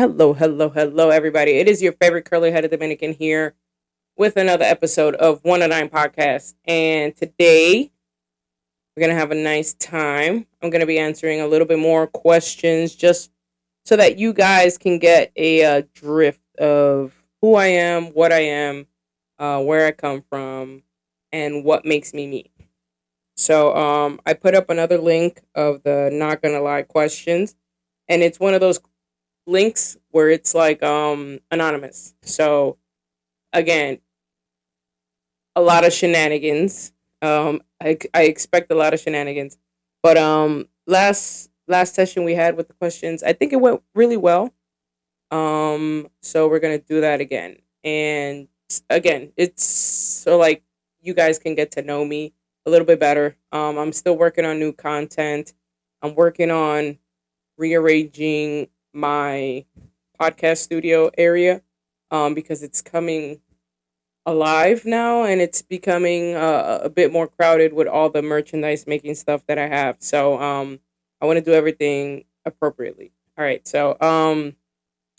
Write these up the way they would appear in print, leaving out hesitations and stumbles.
Hello, hello, hello, everybody. It is your favorite curly headed Dominican here with another episode of 109 Podcast. And today we're going to have a nice time. I'm going to be answering a little bit more questions just so that you guys can get a drift of who I am, what I am, where I come from, and what makes me me. So I put up another link of the not gonna lie questions, and it's one of those links where it's like anonymous. So again, a lot of shenanigans. I expect a lot of shenanigans, but last session we had with the questions, I think it went really well. So we're gonna do that again, and again, it's so like you guys can get to know me a little bit better. I'm still working on new content. I'm working on rearranging my podcast studio area because it's coming alive now and it's becoming a bit more crowded with all the merchandise making stuff that I have. So I want to do everything appropriately. All right. So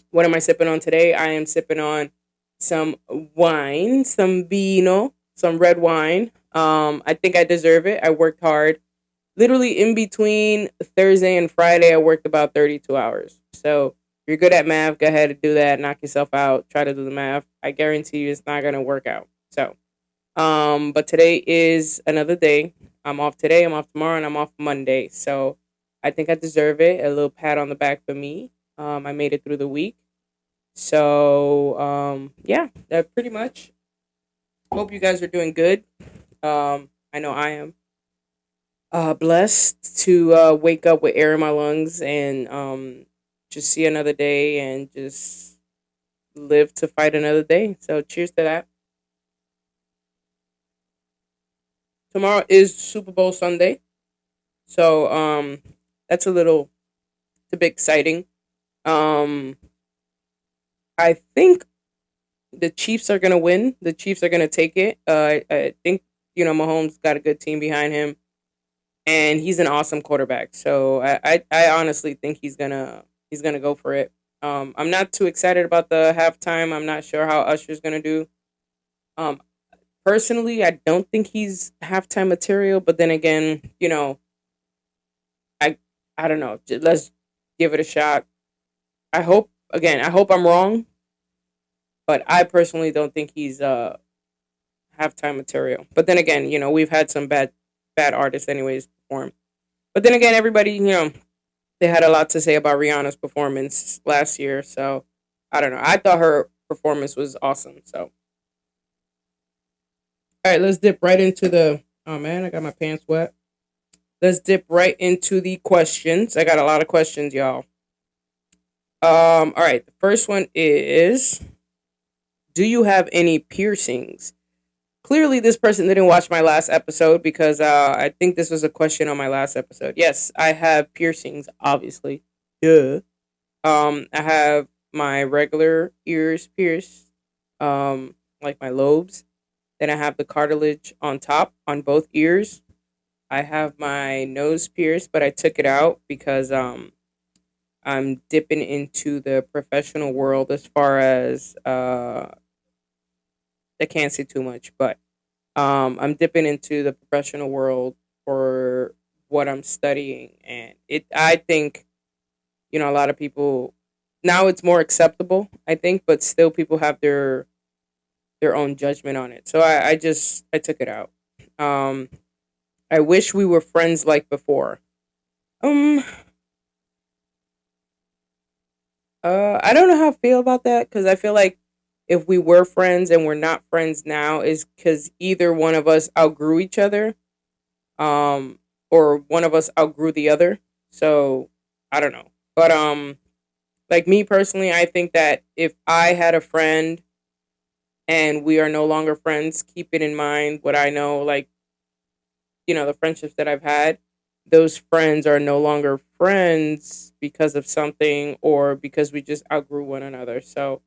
what am I sipping on today? I am sipping on some wine, some vino, some red wine. I think I deserve it. I worked hard. Literally in between Thursday and Friday, I worked about 32 hours. So if you're good at math, go ahead and do that. Knock yourself out. Try to do the math. I guarantee you it's not going to work out. But today is another day. I'm off today, I'm off tomorrow, and I'm off Monday. So I think I deserve it. A little pat on the back for me. I made it through the week. So yeah, that pretty much. Hope you guys are doing good. I know I am blessed to wake up with air in my lungs and just see another day and just live to fight another day. So cheers to that. Tomorrow is Super Bowl Sunday, so that's it's a bit exciting. Um, I think the Chiefs are gonna win. The Chiefs are gonna take it. I think Mahomes got a good team behind him, and he's an awesome quarterback. So I honestly think he's gonna go for it. I'm not too excited about the halftime. I'm not sure how Usher's gonna do. Um, Personally, I don't think he's halftime material. But then again, I I don't know. Let's give it a shot. I hope I'm wrong, but I personally don't think he's halftime material. But then again, we've had some bad artists anyways perform. But then again, everybody, they had a lot to say about Rihanna's performance last year. So I don't know. I thought her performance was awesome. So all right, let's dip right into the. Oh man, I got my pants wet. Let's dip right into the questions. I got a lot of questions, y'all. All right. The first one is: do you have any piercings? Clearly, this person didn't watch my last episode because I think this was a question on my last episode. Yes, I have piercings. Obviously, duh. I have my regular ears pierced, like my lobes. Then I have the cartilage on top on both ears. I have my nose pierced, but I took it out because I'm dipping into the professional world as far as I can't say too much, but I'm dipping into the professional world for what I'm studying, and I think a lot of people now it's more acceptable, I think, but still people have their own judgment on it. So I took it out. Um, I wish we were friends like before. Um, I don't know how I feel about that because I feel like if we were friends and we're not friends now is because either one of us outgrew each other, um, or one of us outgrew the other. So I don't know, but like me personally, I think that if I had a friend and we are no longer friends, keep it in mind what I know, like the friendships that I've had, those friends are no longer friends because of something or because we just outgrew one another. So,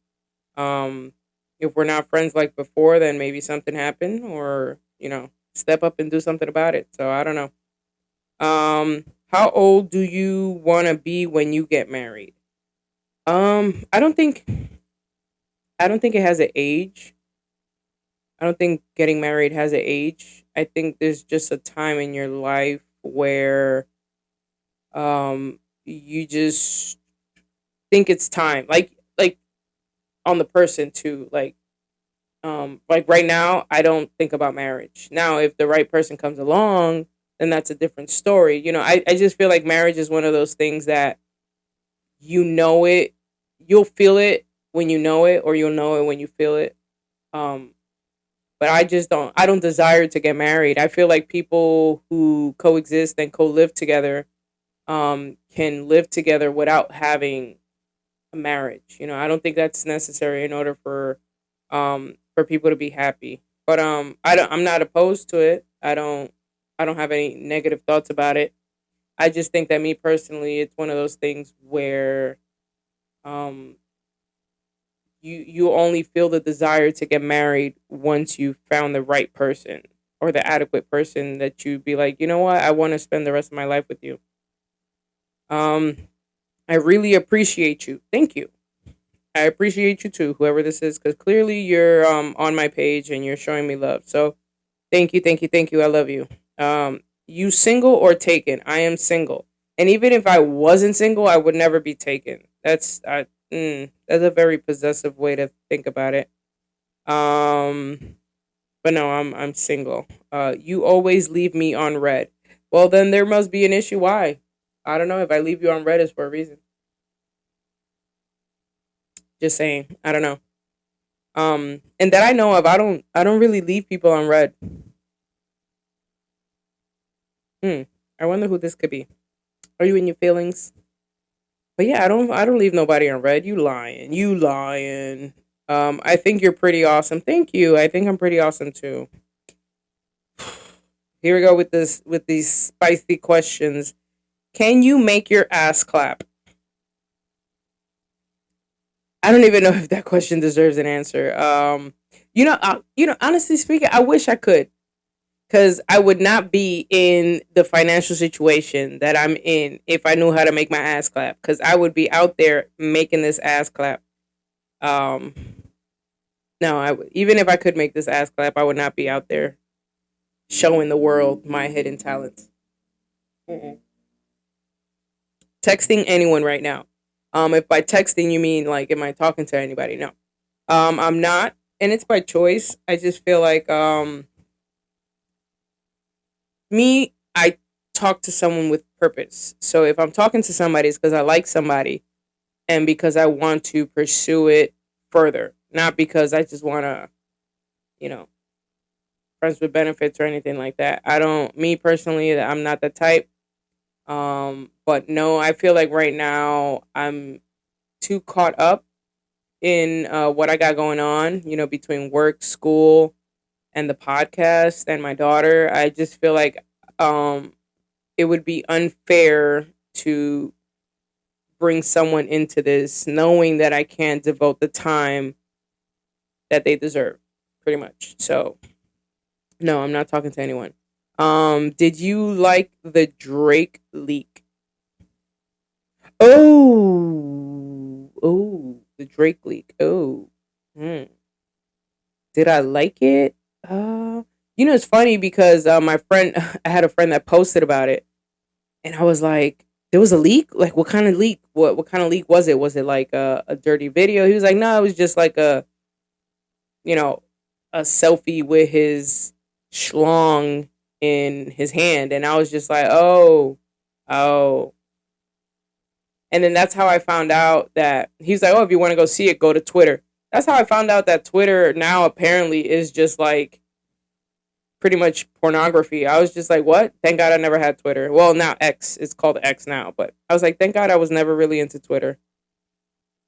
um, if we're not friends like before, then maybe something happened or, step up and do something about it. So, I don't know. How old do you want to be when you get married? I don't think it has an age. I don't think getting married has an age. I think there's just a time in your life where you just think it's time. Like on the person too. Like right now I don't think about marriage. Now if the right person comes along, then that's a different story. I just feel like marriage is one of those things that you know it, you'll feel it when you know it, or you'll know it when you feel it. Um, but I don't desire to get married. I feel like people who coexist and co-live together can live together without having a marriage. I don't think that's necessary in order for people to be happy. But I'm not opposed to it. I don't have any negative thoughts about it. I just think that me personally, it's one of those things where um you only feel the desire to get married once you found the right person, or the adequate person that you be like, you know what, I want to spend the rest of my life with you. Um, I really appreciate you. Thank you. I appreciate you too, whoever this is, because clearly you're on my page and you're showing me love. So thank you, thank you, thank you. I love you. You single or taken? I am single, and even if I wasn't single, I would never be taken. That's a very possessive way to think about it. Um, but no, I'm single. You always leave me on red. Well, then there must be an issue. Why? I don't know. If I leave you on red, it's for a reason. Just saying. I don't know. And that I know of, I don't really leave people on red. Hmm. I wonder who this could be. Are you in your feelings? But yeah, I don't leave nobody on red. You lying. You lying. I think you're pretty awesome. Thank you. I think I'm pretty awesome too. Here we go with these spicy questions. Can you make your ass clap? I don't even know if that question deserves an answer. Honestly speaking, I wish I could, because I would not be in the financial situation that I'm in if I knew how to make my ass clap. Because I would be out there making this ass clap. Um, no, even if I could make this ass clap, I would not be out there showing the world my hidden talents. Mm-mm. Texting anyone right now. If by texting you mean like, am I talking to anybody? No. I'm not, and it's by choice. I just feel like I talk to someone with purpose. So if I'm talking to somebody, it's because I like somebody and because I want to pursue it further, not because I just want to, you know, friends with benefits or anything like that. I don't, me personally, I'm not the type. But no, I feel like right now I'm too caught up in what I got going on, between work, school, and the podcast and my daughter. I just feel like um, it would be unfair to bring someone into this knowing that I can't devote the time that they deserve, pretty much. So, no, I'm not talking to anyone. Did you like the Drake leak? The Drake leak. Hmm. Did I like it? It's funny because my friend, I had a friend that posted about it, and I was like, "There was a leak. Like, what kind of leak? What kind of leak was it? Was it like a dirty video?" He was like, "No, it was just like you know, a selfie with his schlong in his hand." And I was just like, oh." And then that's how I found out that he's like, "Oh, if you want to go see it, go to Twitter." That's how I found out that Twitter now apparently is just like pretty much pornography. I was just like, what? Thank God I never had Twitter. Well, now X. It's called X now, but I was like, thank God I was never really into Twitter.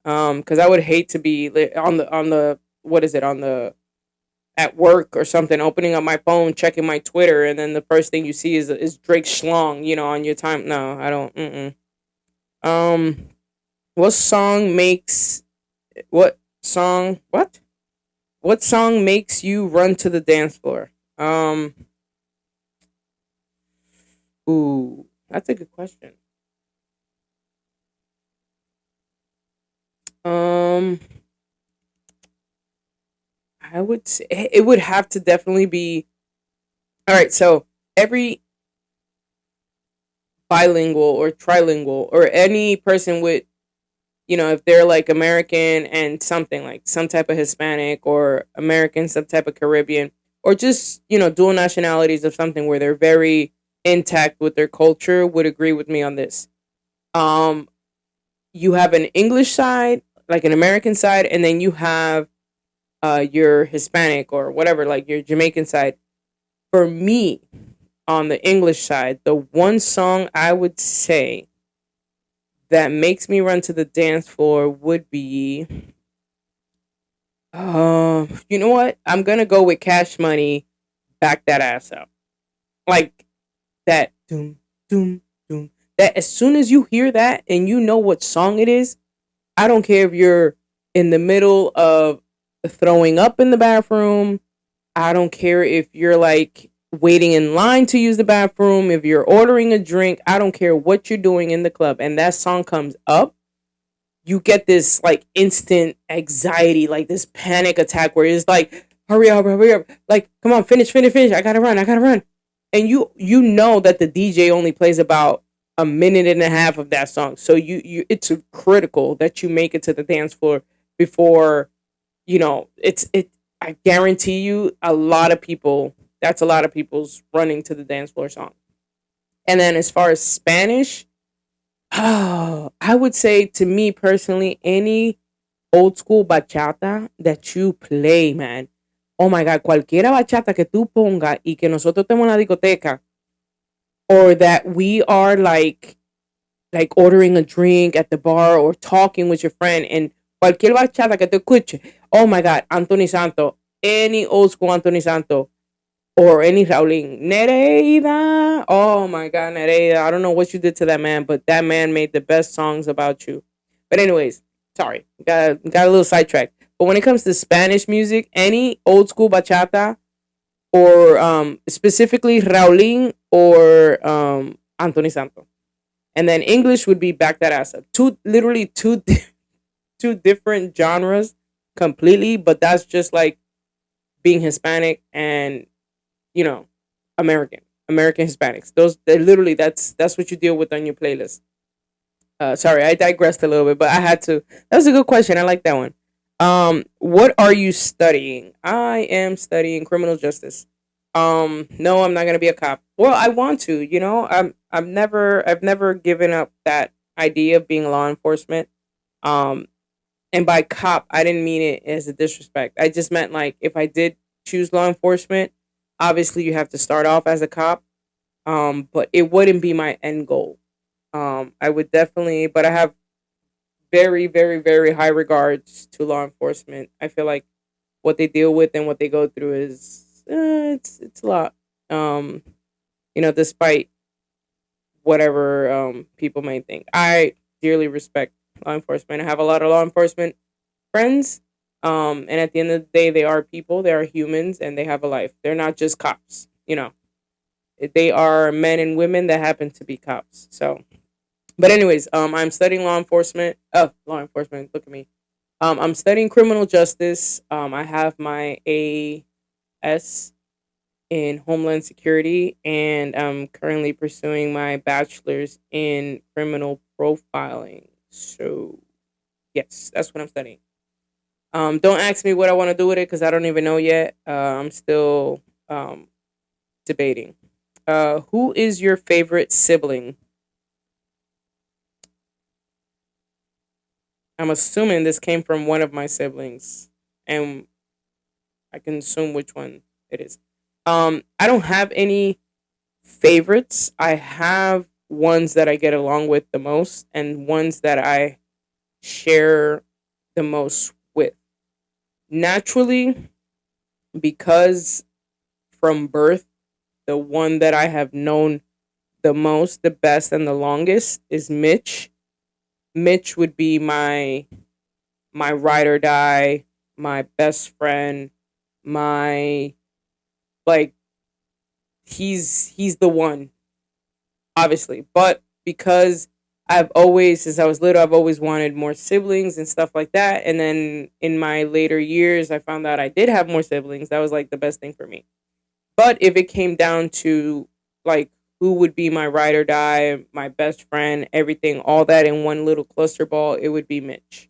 Because I would hate to be on the what is it, on the at work or something, opening up my phone, checking my Twitter, and then the first thing you see is Drake Schlong, on your time. No, I don't. Mm-mm. Um, what song makes what song what what song makes you run to the dance floor? Um, Ooh, that's a good question. Um, I would say it would have to definitely be all right. So every bilingual or trilingual or any person with, if they're like American and something like some type of Hispanic or American, some type of Caribbean, or just, dual nationalities of something where they're very intact with their culture would agree with me on this. Um, you have an English side, like an American side, and then you have your Hispanic or whatever, like your Jamaican side. For me, on the English side, the one song I would say that makes me run to the dance floor would be, you know what? I'm gonna go with Cash Money. Back that ass up, like that. Doom, doom, doom. That as soon as you hear that and you know what song it is, I don't care if you're in the middle of throwing up in the bathroom. I don't care if you're like waiting in line to use the bathroom, if you're ordering a drink. I don't care what you're doing in the club and that song comes up, you get this like instant anxiety, like this panic attack where it's like, hurry up, like, come on, finish, finish, finish. I gotta run. And you know that the DJ only plays about a minute and a half of that song. So you it's critical that you make it to the dance floor before, it I guarantee you a lot of people, that's a lot of people's running to the dance floor song. And then as far as Spanish, oh, I would say to me personally, any old school bachata that you play, man. Oh my God, cualquiera bachata que tú ponga y que nosotros estemos en la discoteca, or that we are like ordering a drink at the bar or talking with your friend, and cualquier bachata que te escuche. Oh my God, Anthony Santo, any old school Anthony Santo, or any Raulín. Nereida. Oh my God, Nereida. I don't know what you did to that man, but that man made the best songs about you. But anyways, sorry, got a little sidetracked. But when it comes to Spanish music, any old school bachata or specifically Raulín or Anthony Santo, and then English would be Back That Ass Up. Two literally two different genres completely, but that's just like being Hispanic and you know, American Hispanics. Those they literally that's what you deal with on your playlist. Sorry, I digressed a little bit, but I had to. That was a good question. I like that one. What are you studying? I am studying criminal justice. No, I'm not gonna be a cop. Well, I want to. I've never given up that idea of being law enforcement. Um, and by cop, I didn't mean it as a disrespect. I just meant like if I did choose law enforcement, obviously you have to start off as a cop. But it wouldn't be my end goal. I would definitely, but I have very, very, very high regards to law enforcement. I feel like what they deal with and what they go through is it's a lot. Um, despite whatever people may think, I dearly respect law enforcement. I have a lot of law enforcement friends. And at the end of the day, they are people, they are humans, and they have a life. They're not just cops. They are men and women that happen to be cops. So, but anyways, I'm studying law enforcement. Law enforcement. Look at me. I'm studying criminal justice. I have my AS in Homeland Security, and I'm currently pursuing my bachelor's in criminal profiling. So, yes, that's what I'm studying. Don't ask me what I want to do with it because I don't even know yet. I'm still debating. Who is your favorite sibling? I'm assuming this came from one of my siblings, and I can assume which one it is. I don't have any favorites. I have ones that I get along with the most, and ones that I share the most with. Naturally, because from birth, the one that I have known the most, the best, and the longest is Mitch. Mitch would be my ride or die, my best friend, my like he's the one, obviously. But because I've always, since I was little, I've always wanted more siblings and stuff like that. And then in my later years, I found out I did have more siblings. That was like the best thing for me. But if it came down to like who would be my ride or die, my best friend, everything, all that in one little cluster ball, it would be Mitch.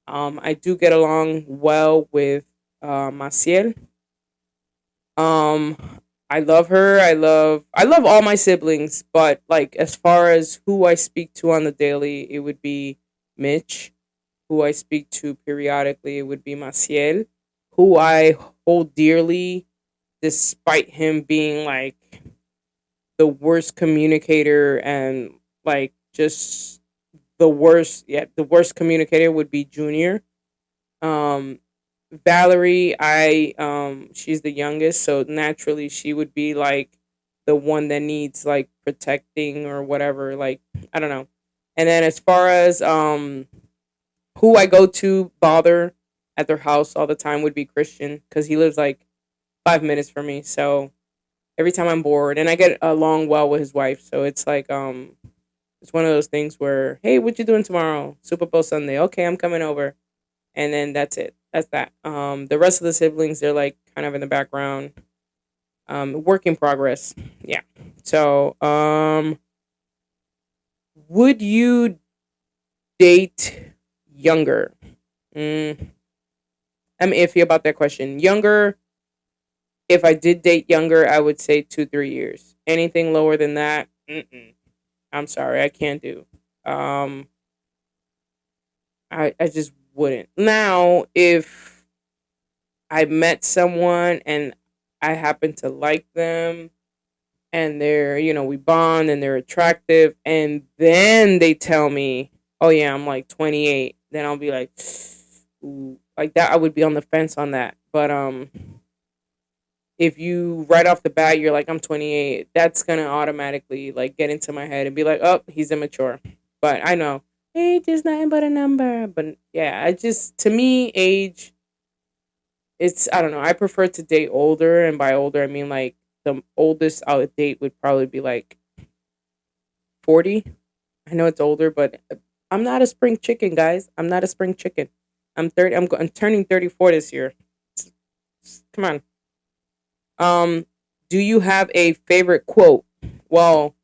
I do get along well with Maciel. Um, I love her. I love all my siblings, but like as far as who I speak to on the daily, it would be Mitch. Who I speak to periodically, it would be Maciel. Who I hold dearly, despite him being like the worst communicator and like just the worst. Yeah, the worst communicator would be Junior. Um, Valerie, she's the youngest, so naturally she would be like the one that needs like protecting or whatever. Like I don't know. And then as far as who I go to bother at their house all the time would be Christian because he lives like 5 minutes from me. So every time I'm bored, and I get along well with his wife, so it's like it's one of those things where hey, what you doing tomorrow? Super Bowl Sunday. Okay, I'm coming over, and then that's it. That's that. The rest of the siblings, they're like kind of in the background. Work in progress. Yeah. So, would you date younger? Mm, I'm iffy about that question. Younger, if I did date younger, I would say 2, 3 years. Anything lower than that, I'm sorry, I can't do. Um, I just wouldn't. Now, if I met someone and I happen to like them and we bond and they're attractive and then they tell me, "Oh yeah, I'm like 28." Then I'll be like, ooh, like that I would be on the fence on that. But if you right off the bat you're like I'm 28, that's going to automatically like get into my head and be like, "Oh, he's immature." But I know age is nothing but a number. But yeah, I just to me age it's I don't know. I prefer to date older, and by older I mean like the oldest I would date would probably be like 40. I know it's older, but I'm not a spring chicken, guys. I'm not a spring chicken. I'm 30. I'm turning 34 this year. Come on. Do you have a favorite quote? Well,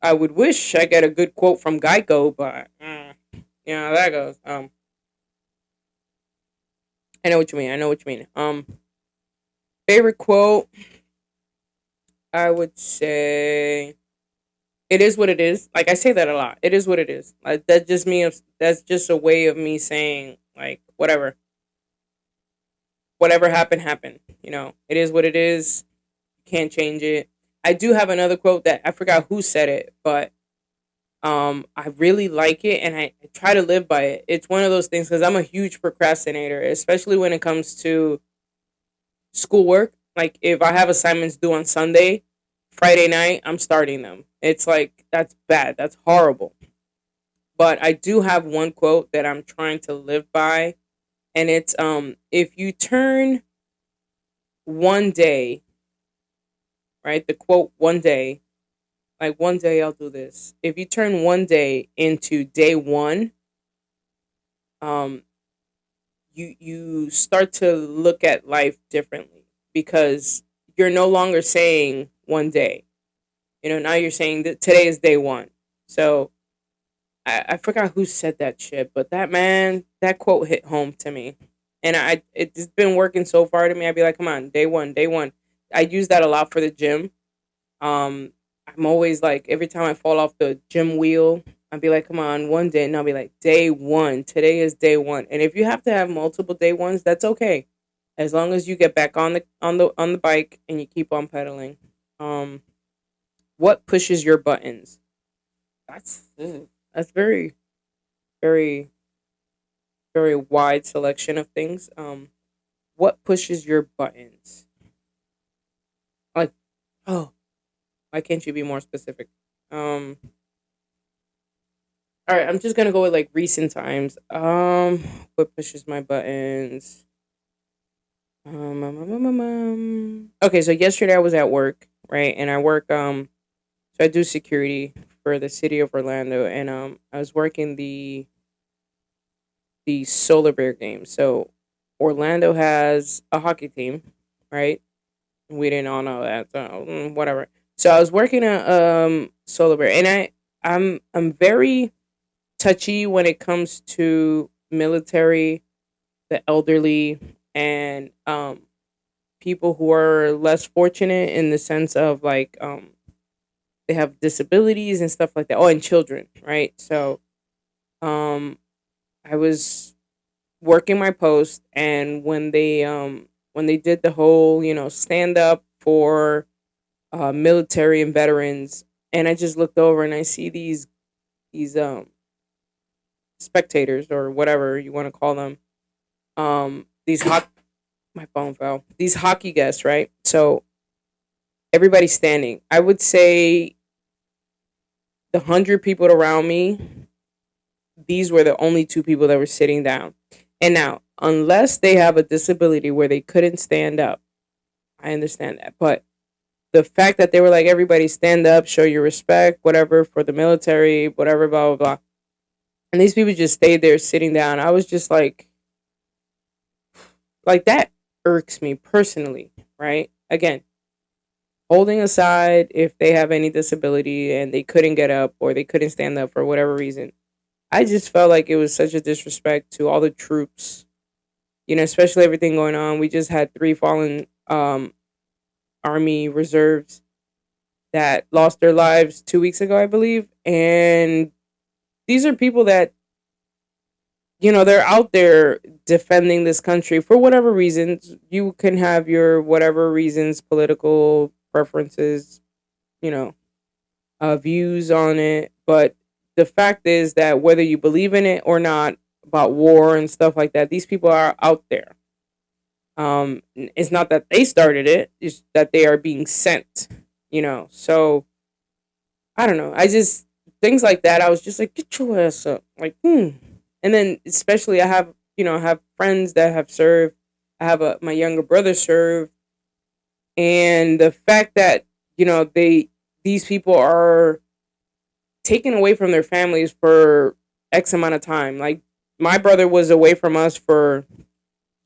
I would wish I get a good quote from Geico, but yeah, that goes. I know what you mean. I know what you mean. Favorite quote? I would say it is what it is. Like I say that a lot. It is what it is. Like that just me. That's just a way of me saying like whatever happened happened. It is what it is. Can't change it. I do have another quote that I forgot who said it, but I really like it and I try to live by it. It's one of those things because I'm a huge procrastinator, especially when it comes to schoolwork. Like if I have assignments due on Sunday, Friday night, I'm starting them. It's like that's bad. That's horrible. But I do have one quote that I'm trying to live by, and it's if you turn one day, right? The quote one day, like one day I'll do this. If you turn one day into day one, um you start to look at life differently because you're no longer saying one day. Now you're saying that today is day one. So I forgot who said that shit, but that quote hit home to me. And it's been working so far to me. I'd be like, come on, day one, day one. I use that a lot for the gym. I'm always like, every time I fall off the gym wheel, I'd be like, come on, one day. And I'll be like, day one. Today is day one. And if you have to have multiple day ones, that's okay. As long as you get back on the bike and you keep on pedaling. Um, what pushes your buttons? That's very, very, very wide selection of things. What pushes your buttons? Like, oh, why can't you be more specific? Um, all right, I'm just gonna go with like recent times. What pushes my buttons? Okay, so yesterday I was at work, right, and I work so I do security for the city of Orlando, and I was working the Solar Bear game. So Orlando has a hockey team, right? We didn't all know that, so whatever. So I was working at Solar Bear, and I'm very touchy when it comes to military, the elderly, and people who are less fortunate in the sense of like they have disabilities and stuff like that. Oh, and children, right? So um I was working my post, and when they did the whole, stand up for military and veterans, and I just looked over and I see these spectators, or whatever you want to call them, these hot my phone fell, these hockey guests, right? So everybody's standing. I would say the 100 people around me, these were the only two people that were sitting down. And now, unless they have a disability where they couldn't stand up, I understand that. But the fact that they were like, everybody stand up, show your respect, whatever, for the military, whatever, blah, blah, blah. And these people just stayed there sitting down. I was just like that irks me personally, right? Again, holding aside if they have any disability and they couldn't get up or they couldn't stand up for whatever reason. I just felt like it was such a disrespect to all the troops, especially everything going on. We just had three fallen Army reserves that lost their lives 2 weeks ago, I believe. And these are people that, they're out there defending this country for whatever reasons. You can have your whatever reasons, political preferences, you know, views on it. But the fact is that whether you believe in it or not, about war and stuff like that, these people are out there. It's not that they started it; it's that they are being sent. So I don't know. I just things like that. I was just like, get your ass up, like, And then especially, I have friends that have served. I have my younger brother served, and the fact that these people are taken away from their families for X amount of time. Like my brother was away from us for,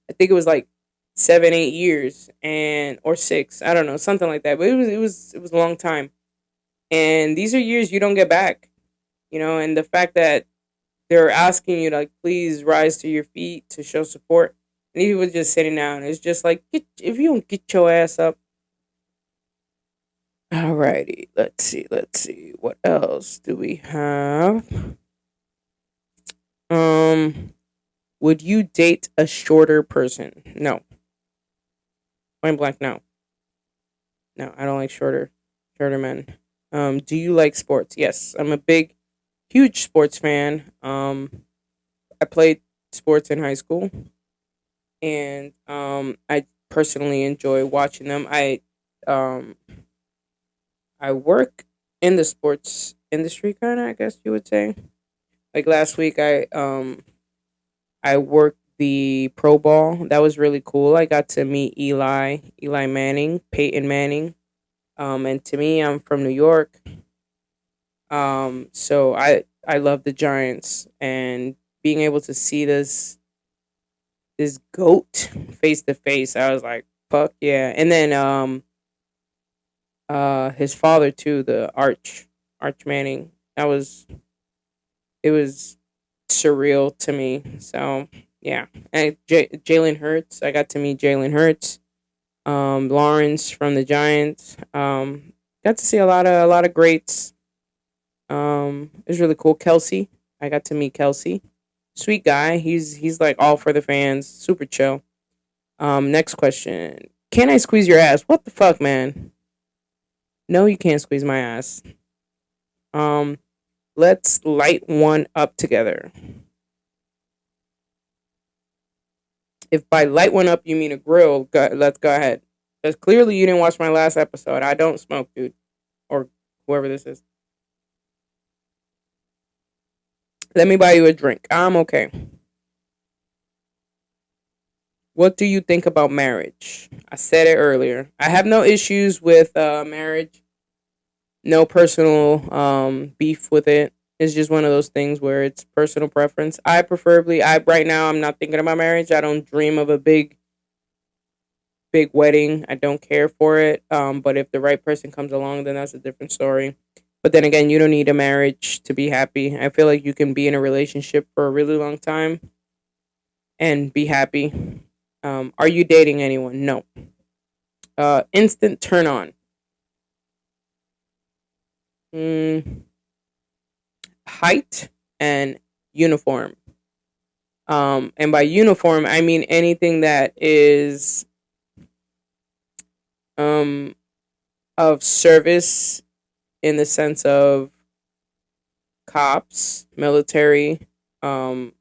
I think it was like 7, 8 years, and or six, I don't know, something like that. But it was a long time, and these are years you don't get back. And the fact that they're asking you to, like, please rise to your feet to show support, and he was just sitting down. It's just like, if you don't get your ass up. Alrighty, let's see. What else do we have? Um, would you date a shorter person? No. Point blank, no. No, I don't like shorter men. Do you like sports? Yes, I'm a huge sports fan. I played sports in high school, and I personally enjoy watching them. Um I work in the sports industry, kind of, I guess you would say. Like last week, I worked the Pro Ball. That was really cool. I got to meet Eli Manning, Peyton Manning. And to me, I'm from New York. So I love the Giants, and being able to see this goat face to face, I was like, fuck yeah. And then his father too, the Arch Manning. It was surreal to me. So yeah, and Jalen Hurts. I got to meet Jalen Hurts. Lawrence from the Giants. Got to see a lot of greats. It was really cool. Kelsey. I got to meet Kelsey. Sweet guy. He's like all for the fans. Super chill. Next question. Can I squeeze your ass? What the fuck, man? No, you can't squeeze my ass. Um, let's light one up together. If by light one up you mean a grill, let's go ahead. Because clearly you didn't watch my last episode. I don't smoke, dude. Or whoever this is. Let me buy you a drink. I'm okay. What do you think about marriage? I said it earlier. I have no issues with marriage. No personal beef with it. It's just one of those things where it's personal preference. I right now I'm not thinking about marriage. I don't dream of a big wedding. I don't care for it. But if the right person comes along, then that's a different story. But then again, you don't need a marriage to be happy. I feel like you can be in a relationship for a really long time and be happy. Are you dating anyone? No. Instant turn on. Mm, height and uniform. And by uniform, I mean anything that is um, of service in the sense of cops, military, um,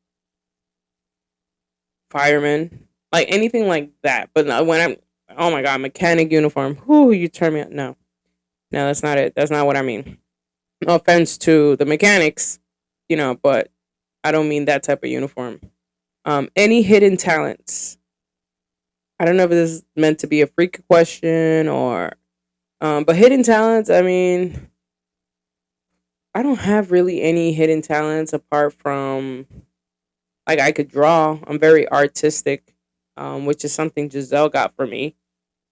firemen, like anything like that. But when I'm, oh my god, mechanic uniform, whoo, you turn me on. No, no, that's not it. That's not what I mean. No offense to the mechanics, but I don't mean that type of uniform. Any hidden talents? I don't know if this is meant to be a freak question or, but hidden talents. I mean, I don't have really any hidden talents apart from like I could draw. I'm very artistic, which is something Giselle got for me,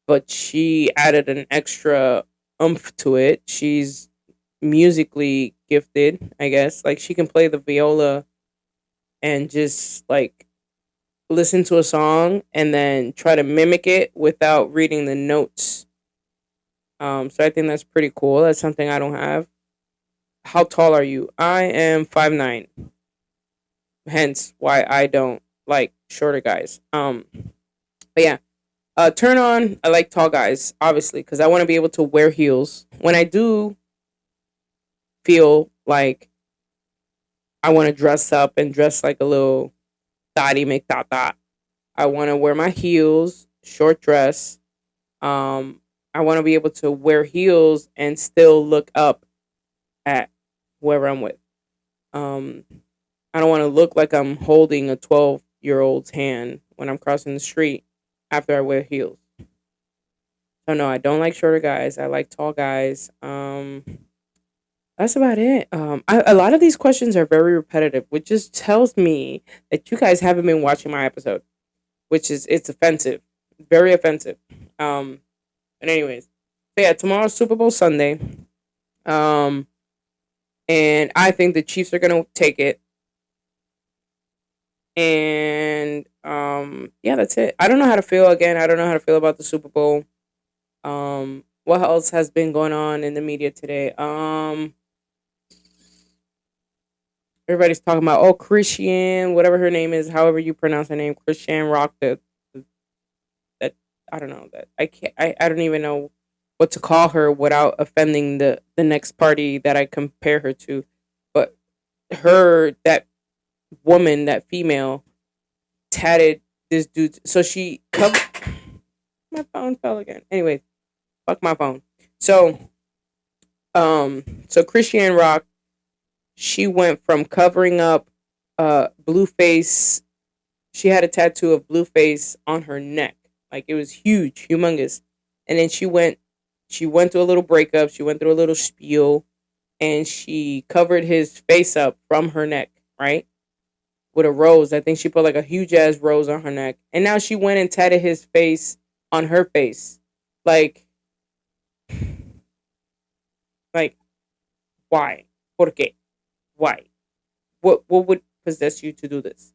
but she added an extra oomph to it. She's musically gifted, I guess. Like she can play the viola and just like listen to a song and then try to mimic it without reading the notes. So I think that's pretty cool. That's something I don't have. How tall are you? I am 5'9". Hence why I don't like shorter guys. But yeah. Turn on. I like tall guys, obviously, because I want to be able to wear heels. When I do feel like I want to dress up and dress like a little Dottie McDot. I want to wear my heels, short dress. Um, I want to be able to wear heels and still look up at whoever I'm with. Um, I don't want to look like I'm holding a 12-year-old's hand when I'm crossing the street after I wear heels. So no, I don't like shorter guys. I like tall guys. That's about it. A lot of these questions are very repetitive, which just tells me that you guys haven't been watching my episode, which is it's offensive, very offensive. Um, but anyways, so yeah, tomorrow's Super Bowl Sunday. Um, and I think the Chiefs are gonna take it. And yeah, that's it. I don't know how to feel again. I don't know how to feel about the Super Bowl. What else has been going on in the media today? Everybody's talking about Christian, whatever her name is, however you pronounce her name, Christian Rock. That I don't know that I can't. I don't even know what to call her without offending the next party that I compare her to. But that woman, that female, tatted this dude. So she covered. My phone fell again. Anyway, fuck my phone. So so Christian Rock, she went from covering up Blueface. She had a tattoo of Blueface on her neck. Like it was huge, humongous. And then she went through a little breakup, she went through a little spiel, and she covered his face up from her neck, right? With a rose. I think she put like a huge ass rose on her neck. And now she went and tatted his face on her face. Like like why? Por qué? Why? What would possess you to do this?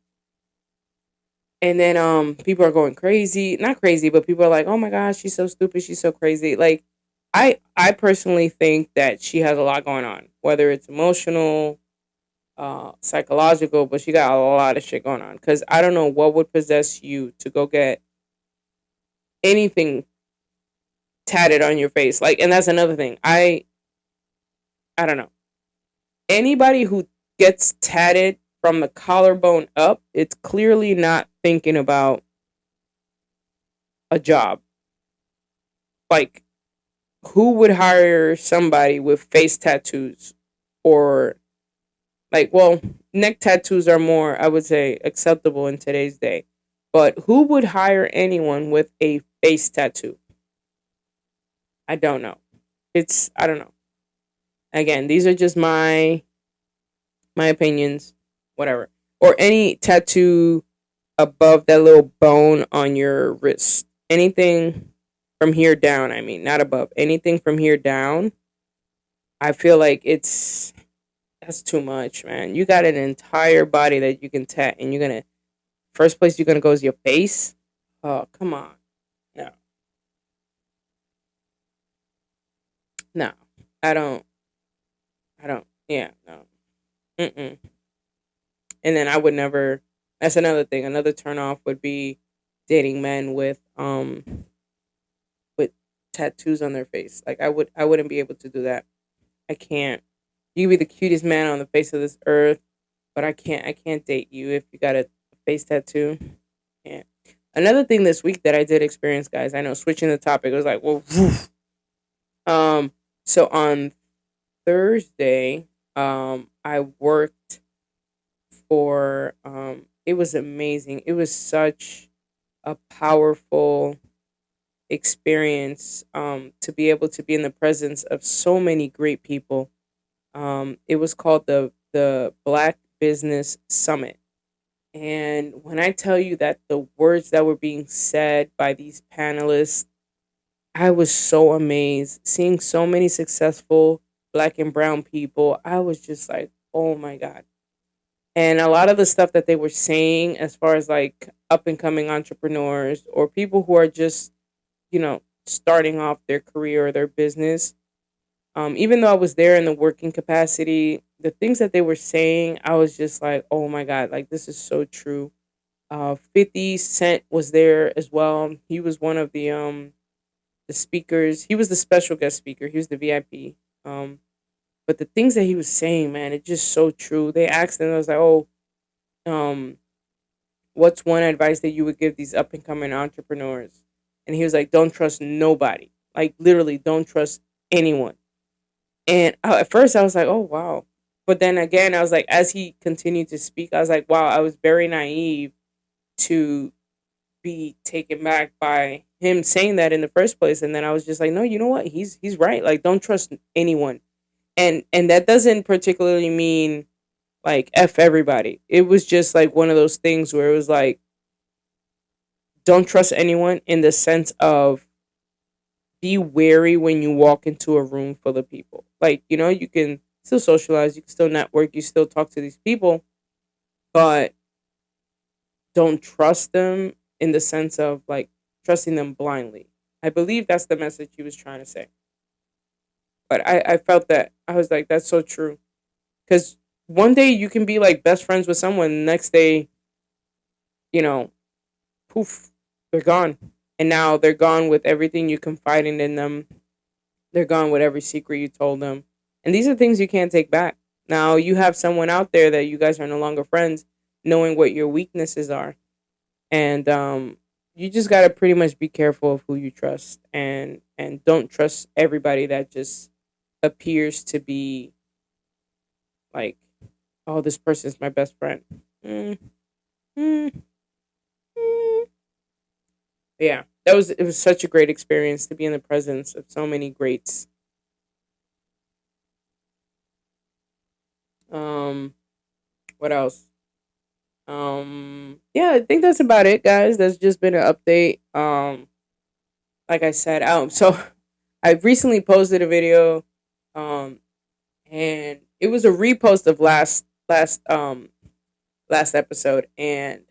And then people are going crazy. Not crazy, but people are like, "Oh my gosh, she's so stupid, she's so crazy." Like I personally think that she has a lot going on, whether it's emotional, psychological, but she got a lot of shit going on cuz I don't know what would possess you to go get anything tatted on your face. Like and that's another thing. I don't know. Anybody who gets tatted from the collarbone up, it's clearly not thinking about a job. Like, who would hire somebody with face tattoos or like, well, neck tattoos are more, I would say, acceptable in today's day. But who would hire anyone with a face tattoo? I don't know. I don't know. Again, these are just my opinions, whatever. Or any tattoo above that little bone on your wrist. Anything from here down, I mean, not above. Anything from here down, I feel like that's too much, man. You got an entire body that you can tat, and you're gonna first place you're gonna go is your face. Oh, come on. No. No. I don't yeah, no. Mm-mm. And then I would never. That's another thing. Another turn off would be dating men with tattoos on their face. Like I wouldn't be able to do that. I can't. You can be the cutest man on the face of this earth, but I can't date you if you got a face tattoo. Yeah. Another thing this week that I did experience, guys. I know switching the topic, it was like, well, um. So on Thursday, I worked for it was amazing. It was such a powerful experience to be able to be in the presence of so many great people. It was called the Black Business Summit. And when I tell you that the words that were being said by these panelists, I was so amazed seeing so many successful black and brown people. I was just like, oh my God. And a lot of the stuff that they were saying, as far as like up and coming entrepreneurs or people who are just, starting off their career or their business, even though I was there in the working capacity, the things that they were saying, I was just like, oh my God, like this is so true. 50 Cent was there as well. He was one of the speakers. He was the special guest speaker. He was the VIP. But the things that he was saying, man, it's just so true. They asked him, I was like, oh, um, what's one advice that you would give these up and coming entrepreneurs? And he was like, don't trust nobody. Like literally, don't trust anyone. And at first, I was like, oh wow. But then again, I was like, as he continued to speak, I was like, wow, I was very naive to be taken back by him saying that in the first place. And then I was just like, no, you know what? He's right. Like, don't trust anyone. And that doesn't particularly mean like F everybody. It was just like one of those things where it was like, don't trust anyone in the sense of be wary when you walk into a room full of people. Like, you can still socialize, you can still network, you still talk to these people, but don't trust them in the sense of like trusting them blindly. I believe that's the message he was trying to say. But I felt that I was like, that's so true. Because one day you can be like best friends with someone, the next day, you know, poof, they're gone. And now they're gone with everything you confided in them. They're gone with every secret you told them. And these are things you can't take back. Now you have someone out there that you guys are no longer friends, knowing what your weaknesses are. And you just gotta pretty much be careful of who you trust and don't trust everybody that just appears to be like, oh, this person's my best friend. Mm, mm, mm. Yeah, it was such a great experience to be in the presence of so many greats. Um, what else? Yeah, I think that's about it, guys. That's just been an update. Like I said, so I recently posted a video, um, and it was a repost of last episode, and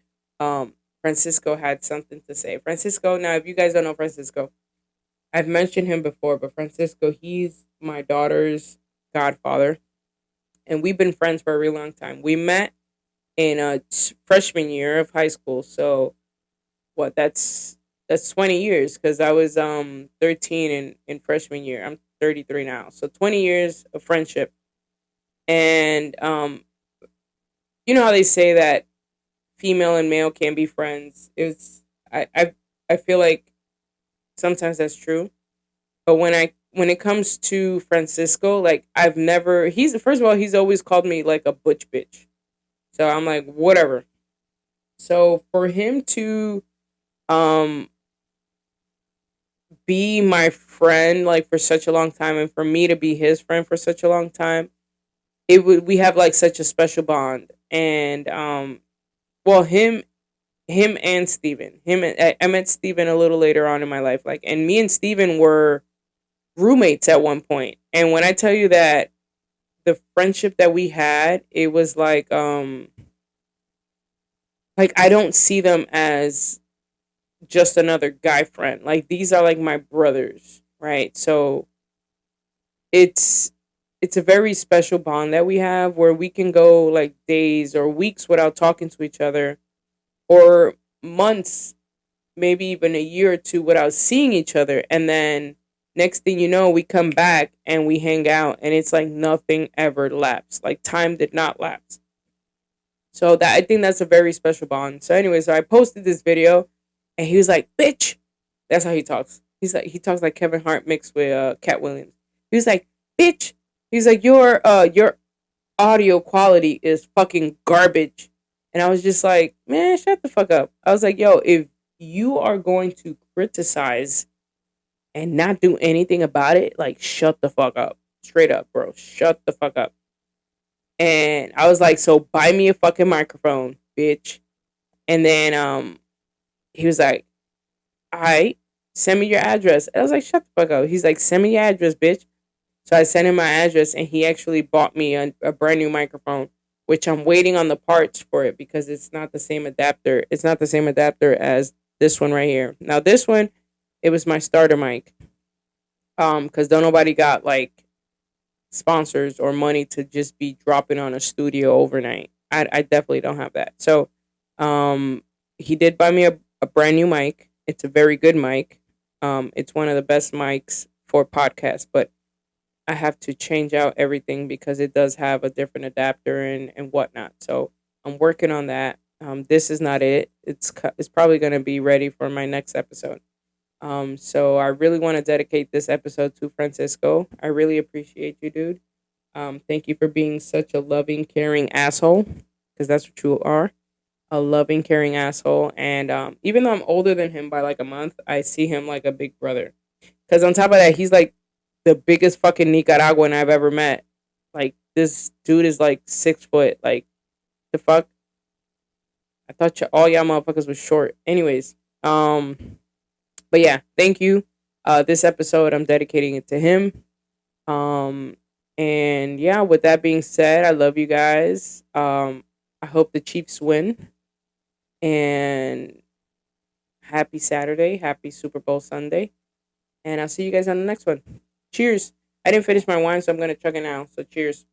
Francisco had something to say. Francisco, now if you guys don't know Francisco, I've mentioned him before, but Francisco, he's my daughter's godfather, and we've been friends for a really long time. We met in freshman year of high school, so what? That's 20 years because I was 13 in freshman year. I'm 33 now, so 20 years of friendship, and you know how they say that female and male can be friends. I feel like sometimes that's true, but when it comes to Francisco, like I've never he's first of all he's always called me like a butch bitch, so I'm like whatever. So for him to um be my friend like for such a long time, and for me to be his friend for such a long time, it would we have like such a special bond. And well, him and Steven. I met Steven a little later on in my life. Like, and me and Steven were roommates at one point. And when I tell you that the friendship that we had, it was like I don't see them as just another guy friend. Like, these are like my brothers, right? So it's it's a very special bond that we have, where we can go like days or weeks without talking to each other, or months, maybe even a year or two without seeing each other, and then next thing you know, we come back and we hang out, and it's like nothing ever lapsed, like time did not lapse. So that, I think that's a very special bond. So anyway, so I posted this video, and he was like, "Bitch," that's how he talks. He talks like Kevin Hart mixed with Cat Williams. He was like, "Bitch," he's like, your audio quality is fucking garbage. And I was just like, man, shut the fuck up. I was like, yo, if you are going to criticize and not do anything about it, like, shut the fuck up. Straight up, bro. Shut the fuck up. And I was like, so buy me a fucking microphone, bitch. And then he was like, all right, send me your address. And I was like, shut the fuck up. He's like, send me your address, bitch. So I sent him my address, and he actually bought me a brand new microphone, which I'm waiting on the parts for it, because it's not the same adapter. It's not the same adapter as this one right here. Now this one, it was my starter mic. Because don't nobody got like sponsors or money to just be dropping on a studio overnight. I definitely don't have that. So, he did buy me a brand new mic. It's a very good mic. It's one of the best mics for podcasts, but I have to change out everything because it does have a different adapter and whatnot. So I'm working on that. This is not it. It's probably going to be ready for my next episode. So I really want to dedicate this episode to Francisco. I really appreciate you, dude. Thank you for being such a loving, caring asshole, because that's what you are, a loving, caring asshole. And even though I'm older than him by like a month, I see him like a big brother. Because on top of that, he's like the biggest fucking Nicaraguan I've ever met. Like, this dude is like 6 foot. Like, the fuck? I thought all y'all motherfuckers was short. Anyways, but yeah, thank you. This episode, I'm dedicating it to him. Um, and yeah, with that being said, I love you guys. I hope the Chiefs win. And happy Saturday, happy Super Bowl Sunday. And I'll see you guys on the next one. Cheers. I didn't finish my wine, so I'm gonna chug it now. So cheers.